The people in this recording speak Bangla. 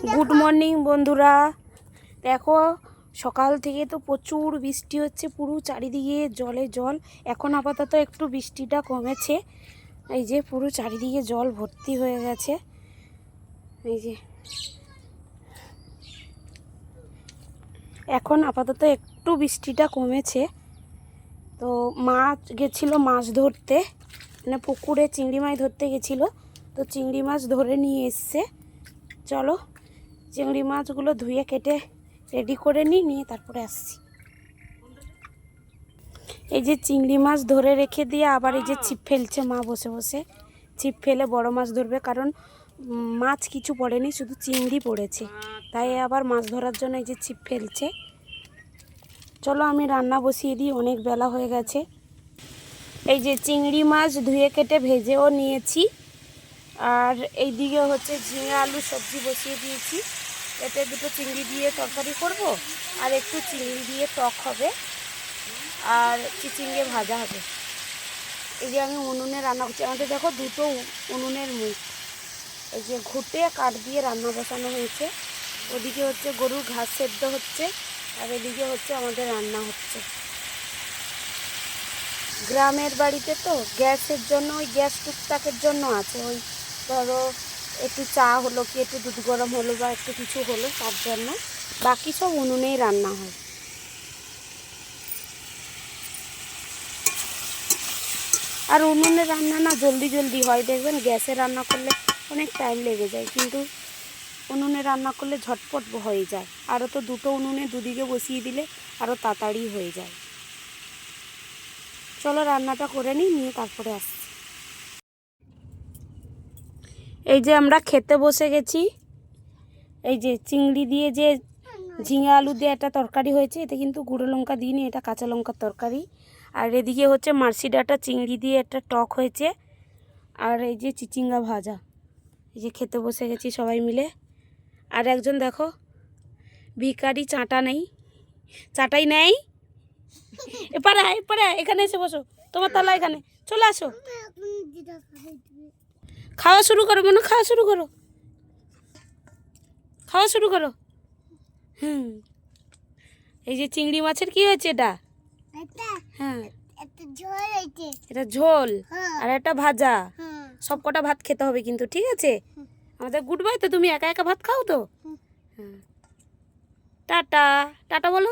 গুড মর্নিং বন্ধুরা। দেখো সকাল থেকে তো প্রচুর বৃষ্টি হচ্ছে, পুরো চারিদিকে জলে জল। এখন আপাতত একটু বৃষ্টিটা কমেছে। এই যে পুরো চারিদিকে জল ভর্তি হয়ে গেছে। এই যে এখন আপাতত একটু বৃষ্টিটা কমেছে। তো মাছ গেছিলো মাছ ধরতে, মানে পুকুরে চিংড়ি মাছ ধরতে গেছিলো। তো চিংড়ি মাছ ধরে নিয়ে এসছে। চলো চিংড়ি মাছগুলো ধুয়ে কেটে রেডি করে নিয়ে তারপরে আসছি। এই যে চিংড়ি মাছ ধরে রেখে দিয়ে আবার এই যে ছিপ ফেলছে মা বসে বসে। ছিপ ফেলে বড় মাছ ধরবে, কারণ মাছ কিছু পড়েনি, শুধু চিংড়ি পড়েছে। তাই আবার মাছ ধরার জন্য এই যে ছিপ ফেলছে। চলো আমি রান্না বসিয়ে দিই, অনেক বেলা হয়ে গেছে। এই যে চিংড়ি মাছ ধুয়ে কেটে ভেজেও নিয়েছি, আর এই দিকে হচ্ছে ঝিঙে আলু সবজি বসিয়ে দিয়েছি। এতে দুটো চিংড়ি দিয়ে তরকারি করব, আর একটু চিংড়ি দিয়ে টক হবে, আর চিচিঙ্গে ভাজা হবে। এই যে আমি উনুনে রান্না করছি। আমাদের দেখো দুটো উনুনের মুখ, এই যে ঘুটে কাঠ দিয়ে রান্না বসানো হয়েছে। ওদিকে হচ্ছে গরুর ঘাস সেদ্ধ হচ্ছে, আর এদিকে হচ্ছে আমাদের রান্না হচ্ছে। গ্রামের বাড়িতে তো গ্যাসের জন্য, ওই গ্যাস টুকটাকের জন্য আছে। ওই ধরো একটু চা হলো কি একটু দুধ গরম হলো বা একটু কিছু হলো, তার জন্য। বাকি সব উনুনেই রান্না হয়। আর উনুনে রান্না না জলদি জলদি হয়, দেখবেন গ্যাসে রান্না করলে অনেক টাইম লেগে যায়, কিন্তু উনুনে রান্না করলে ঝটপট হয়ে যায়। আরও তো দুটো উনুনে দুদিকে বসিয়ে দিলে আরও তাড়াতাড়ি হয়ে যায়। চলো রান্নাটা করে নিয়ে তারপরে আসছি। এই যে আমরা খেতে বসে গেছি। এই যে চিংড়ি দিয়ে যে ঝিঙে আলু দিয়ে একটা তরকারি হয়েছে, এতে কিন্তু গুঁড়ো লঙ্কা দিইনি, এটা কাঁচা লঙ্কার তরকারি। আর এদিকে হচ্ছে মার্সি ডাঁটা চিংড়ি দিয়ে একটা টক হয়েছে, আর এই যে চিচিঙ্গা ভাজা। এই যে খেতে বসে গেছি সবাই মিলে। আর একজন দেখো ভিখারি, চাটা নেই, চাটাই নেই। এপারে এপারে এখানে এসে বসো, তোমার তলা এখানে চলে আসো। খাওয়া শুরু করো মনে, খাওয়া শুরু করো, খাওয়া শুরু করো। এই যে চিংড়ি মাছের কি হয়েছে এটা? হ্যাঁ এটা ঝোল, আর একটা ভাজা। সব কটা ভাত খেতে হবে কিন্তু, ঠিক আছে? আমাদের গুড বাই তো, তুমি একা একা ভাত খাও তো। হ্যাঁ টাটা, টাটা বলো।